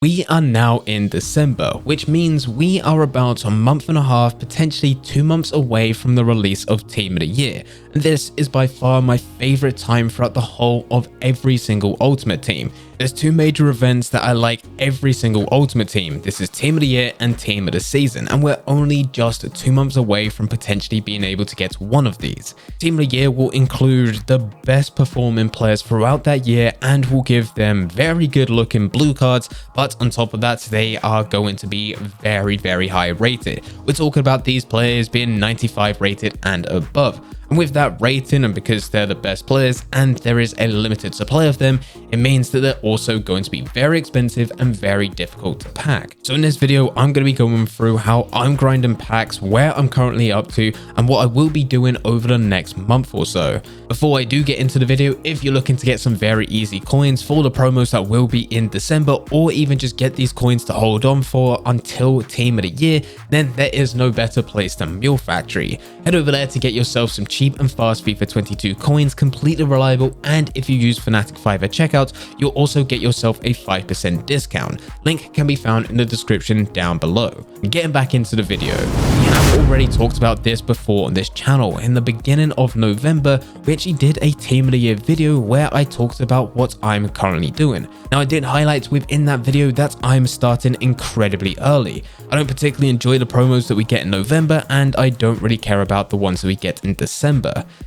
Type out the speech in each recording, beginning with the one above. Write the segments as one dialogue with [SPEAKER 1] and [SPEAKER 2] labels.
[SPEAKER 1] We are now in December, which means we are about a month and a half, potentially 2 months away from the release of Team of the Year. And this is by far my favorite time throughout the whole of every single Ultimate Team. There's two major events that I like every single Ultimate Team. This is Team of the Year and Team of the Season, and we're only just 2 months away from potentially being able to get one of these. Team of the Year will include the best performing players throughout that year and will give them very good looking blue cards, but on top of that, they are going to be very high rated. We're talking about these players being 95 rated and above. And with that rating, and because they're the best players and there is a limited supply of them, it means that they're also going to be very expensive and very difficult to pack. So in this video, I'm going to be going through how I'm grinding packs, where I'm currently up to, and what I will be doing over the next month or so. Before I do get into the video, if you're looking to get some very easy coins for the promos that will be in December, or even just get these coins to hold on for until Team of the Year, then there is no better place than Mule Factory. Head over there to get yourself some cheap and fast FIFA 22 coins, completely reliable, and if you use FUTChampion at checkout, you'll also get yourself a 5% discount. Link can be found in the description down below. Getting back into the video, we have already talked about this before on this channel. In the beginning of November, we actually did a Team of the Year video where I talked about what I'm currently doing. Now, I did highlight within that video that I'm starting incredibly early. I don't particularly enjoy the promos that we get in November, and I don't really care about the ones that we get in December.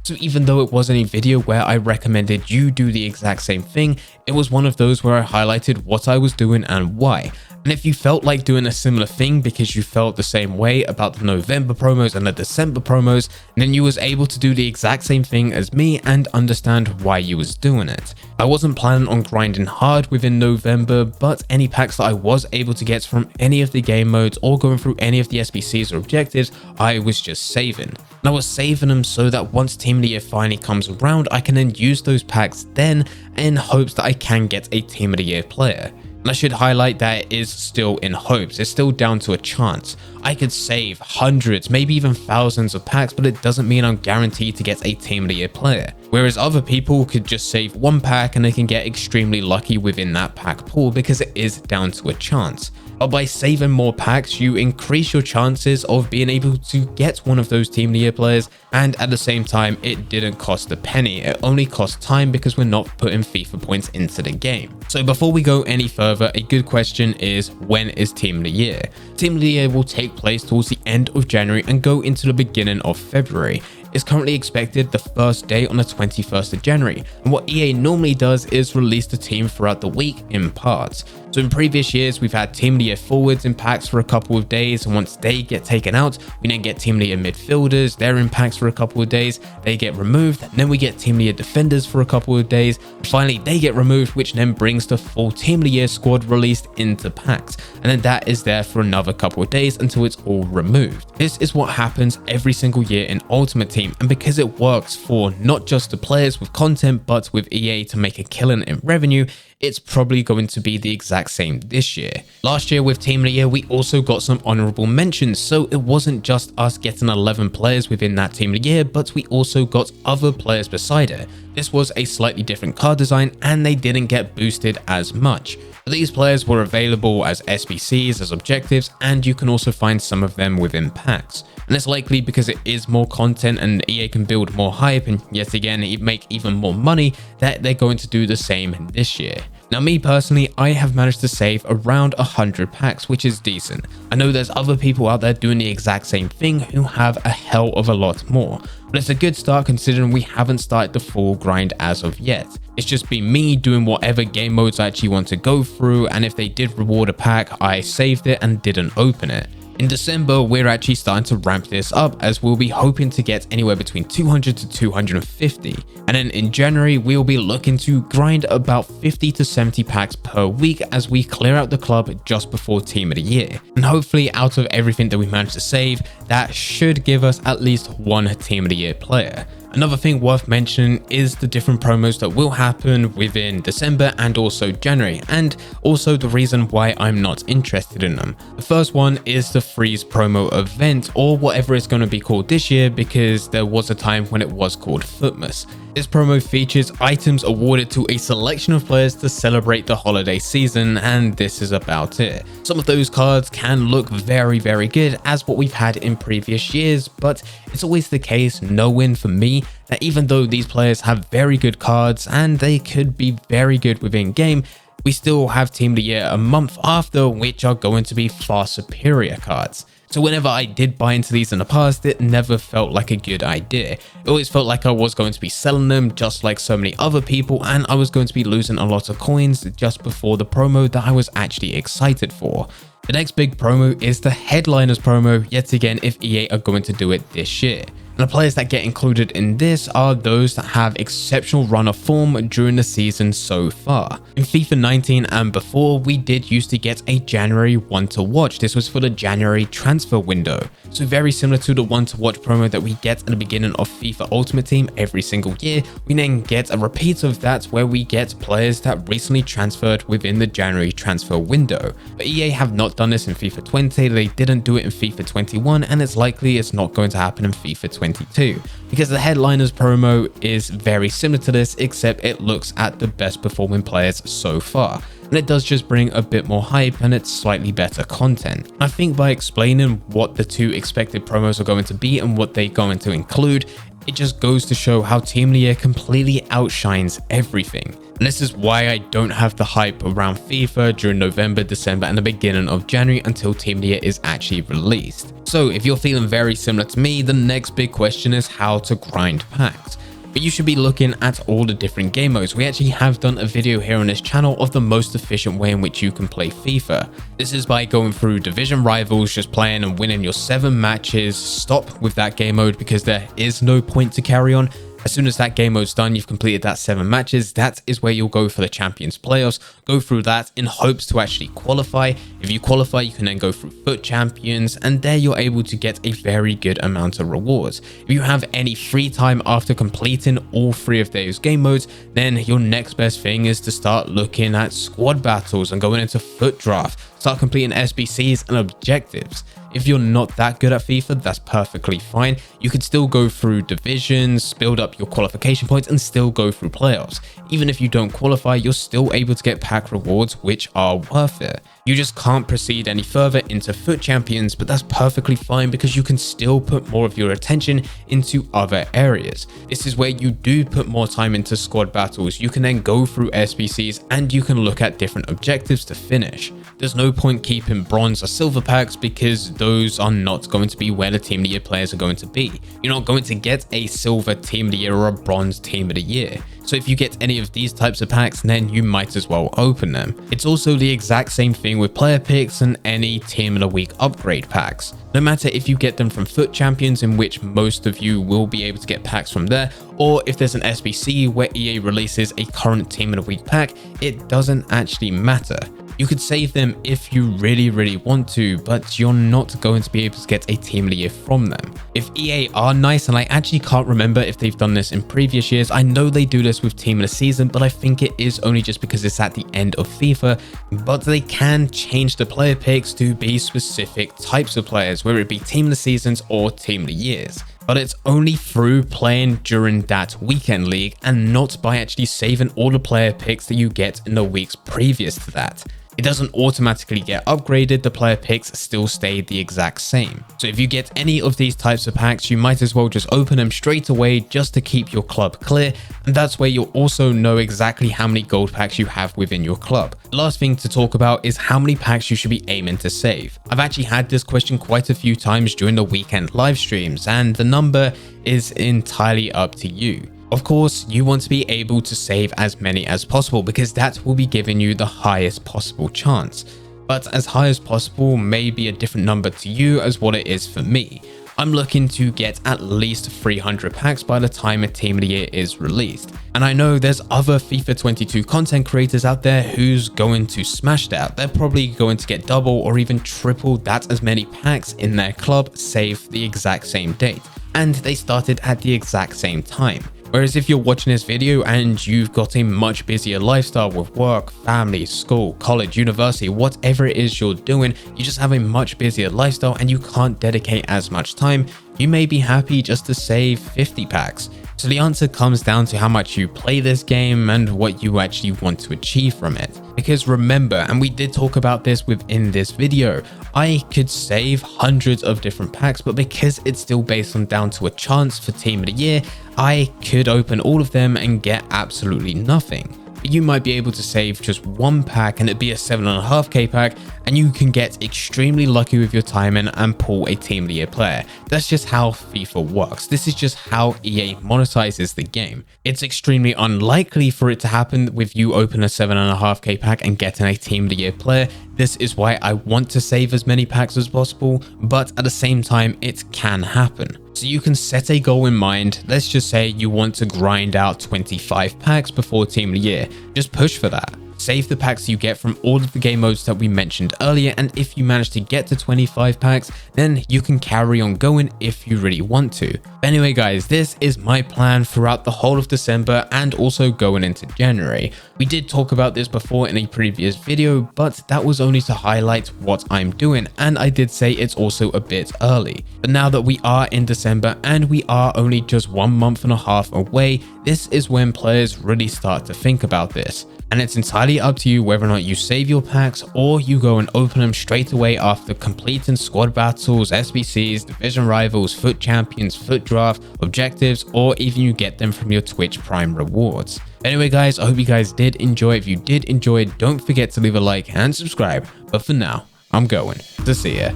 [SPEAKER 1] So even though it wasn't a video where I recommended you do the exact same thing, it was one of those where I highlighted what I was doing and why. And if you felt like doing a similar thing because you felt the same way about the November promos and the December promos, then you was able to do the exact same thing as me and understand why you was doing it. I wasn't planning on grinding hard within November, but any packs that I was able to get from any of the game modes or going through any of the SBCs or objectives, I was just saving. And I was saving them so that once Team of the Year finally comes around, I can then use those packs then in hopes that I can get a Team of the Year player. And I should highlight that it is still in hopes. It's still down to a chance. I could save hundreds, maybe even thousands of packs, but it doesn't mean I'm guaranteed to get a Team of the Year player. Whereas other people could just save one pack and they can get extremely lucky within that pack pool because it is down to a chance. But by saving more packs, you increase your chances of being able to get one of those Team of the Year players, and at the same time, it didn't cost a penny. It only cost time because we're not putting FIFA points into the game. So before we go any further, a good question is, when is Team of the Year? Team of the Year will take place towards the end of January and go into the beginning of February. It's currently expected the first day on the 21st of January, and what EA normally does is release the team throughout the week in parts. So in previous years, we've had Team of the Year forwards in packs for a couple of days, and once they get taken out, we then get Team of the Year midfielders, they're in packs for a couple of days, they get removed, and then we get Team of the Year defenders for a couple of days, and finally they get removed, which then brings the full Team of the Year squad released into packs, and then that is there for another couple of days until it's all removed. This is what happens every single year in Ultimate Team, and because it works for not just the players with content but with EA to make a killing in revenue, it's probably going to be the exact same this year. Last year with Team of the Year, we also got some honorable mentions, so it wasn't just us getting 11 players within that Team of the Year, but we also got other players beside it. This was a slightly different card design and they didn't get boosted as much. These players were available as SBCs, as objectives, and you can also find some of them within packs. And it's likely because it is more content and EA can build more hype and yet again make even more money that they're going to do the same this year. Now me personally, I have managed to save around 100 packs, which is decent. I know there's other people out there doing the exact same thing who have a hell of a lot more. But it's a good start considering we haven't started the full grind as of yet. It's just been me doing whatever game modes I actually want to go through, and if they did reward a pack, I saved it and didn't open it. In December, we're actually starting to ramp this up as we'll be hoping to get anywhere between 200 to 250. And then in January, we'll be looking to grind about 50 to 70 packs per week as we clear out the club just before Team of the Year. And hopefully out of everything that we managed to save, that should give us at least one Team of the Year player. Another thing worth mentioning is the different promos that will happen within December and also January, and also the reason why I'm not interested in them. The first one is the Freeze promo event, or whatever it's going to be called this year, because there was a time when it was called FUTmas. This promo features items awarded to a selection of players to celebrate the holiday season, and this is about it. Some of those cards can look very good as what we've had in previous years, but it's always the case, no win for me, that even though these players have very good cards and they could be very good within game, we still have Team of the Year a month after, which are going to be far superior cards. So whenever I did buy into these in the past, it never felt like a good idea. It always felt like I was going to be selling them just like so many other people, and I was going to be losing a lot of coins just before the promo that I was actually excited for. The next big promo is the Headliners promo, yet again if EA are going to do it this year. And the players that get included in this are those that have exceptional run of form during the season so far. In FIFA 19 and before, we did used to get a January one to watch. This was for the January transfer window. So very similar to the one to watch promo that we get at the beginning of FIFA Ultimate Team every single year, we then get a repeat of that where we get players that recently transferred within the January transfer window. But EA have not done this in FIFA 20, they didn't do it in FIFA 21, and it's likely it's not going to happen in FIFA 22, because the Headliners promo is very similar to this, except it looks at the best performing players so far, and it does just bring a bit more hype and it's slightly better content. I think by explaining what the two expected promos are going to be and what they're going to include, it just goes to show how Team of the Year completely outshines everything. And this is why I don't have the hype around FIFA during November, December and the beginning of January until Team of the Year is actually released. So if you're feeling very similar to me, the next big question is how to grind packs. But you should be looking at all the different game modes. We actually have done a video here on this channel of the most efficient way in which you can play FIFA. This is by going through division rivals, just playing and winning your 7 matches. Stop with that game mode because there is no point to carry on. As soon as that game mode's done, you've completed that 7 matches, that is where you'll go for the Champions playoffs. Go through that in hopes to actually qualify. If you qualify, you can then go through FUT Champions, and there you're able to get a very good amount of rewards. If you have any free time after completing all 3 of those game modes, then your next best thing is to start looking at squad battles and going into FUT Draft. Start completing SBCs and objectives. If you're not that good at FIFA, that's perfectly fine. You could still go through divisions, build up your qualification points, and still go through playoffs. Even if you don't qualify, you're still able to get pack rewards, which are worth it. You just can't proceed any further into FUT Champions, but that's perfectly fine because you can still put more of your attention into other areas. This is where you do put more time into squad battles. You can then go through SBCs and you can look at different objectives to finish. There's no point keeping bronze or silver packs because those are not going to be where the Team of the Year players are going to be. You're not going to get a silver Team of the Year or a bronze Team of the Year. So if you get any of these types of packs, then you might as well open them. It's also the exact same thing with player picks and any Team of the Week upgrade packs. No matter if you get them from FUT Champions, in which most of you will be able to get packs from there, or if there's an SBC where EA releases a current Team of the Week pack, it doesn't actually matter. You could save them if you really want to, but you're not going to be able to get a Team of the Year from them. If EA are nice, and I actually can't remember if they've done this in previous years, I know they do this with Team of the Season, but I think it is only just because it's at the end of FIFA, but they can change the player picks to be specific types of players, whether it be Team of the Seasons or Team of the Years. But it's only through playing during that weekend league and not by actually saving all the player picks that you get in the weeks previous to that. It doesn't automatically get upgraded, the player picks still stay the exact same. So if you get any of these types of packs, you might as well just open them straight away just to keep your club clear, and that's where you'll also know exactly how many gold packs you have within your club. The last thing to talk about is how many packs you should be aiming to save. I've actually had this question quite a few times during the weekend live streams, and the number is entirely up to you. Of course, you want to be able to save as many as possible because that will be giving you the highest possible chance. But as high as possible may be a different number to you as what it is for me. I'm looking to get at least 300 packs by the time a Team of the Year is released. And I know there's other FIFA 22 content creators out there who's going to smash that. They're probably going to get double or even triple that as many packs in their club, save the exact same date. And they started at the exact same time. Whereas if you're watching this video and you've got a much busier lifestyle with work, family, school, college, university, whatever it is you're doing, you just have a much busier lifestyle and you can't dedicate as much time, you may be happy just to save 50 packs. So the answer comes down to how much you play this game and what you actually want to achieve from it. Because remember, and we did talk about this within this video, I could save hundreds of different packs, but because it's still based on down to a chance for Team of the Year, I could open all of them and get absolutely nothing. You might be able to save just one pack and it'd be a 7.5k pack, and you can get extremely lucky with your timing and pull a Team of the Year player. That's just how FIFA works. This is just how EA monetizes the game. It's extremely unlikely for it to happen with you open a 7.5k pack and getting a Team of the Year player. This is why I want to save as many packs as possible, but at the same time, it can happen. So you can set a goal in mind. Let's just say you want to grind out 25 packs before Team of the Year. Just push for that. Save the packs you get from all of the game modes that we mentioned earlier, and if you manage to get to 25 packs, then you can carry on going if you really want to. But anyway guys, this is my plan throughout the whole of December and also going into January. We did talk about this before in a previous video, but that was only to highlight what I'm doing, and I did say it's also a bit early. But now that we are in December and we are only just 1.5 months away, this is when players really start to think about this. And it's entirely up to you whether or not you save your packs or you go and open them straight away after completing squad battles, SBCs, division rivals, FUT champions, FUT draft, objectives, or even you get them from your Twitch Prime rewards. Anyway guys, I hope you guys did enjoy. If you did enjoy, don't forget to leave a like and subscribe. But for now, I'm going to see ya.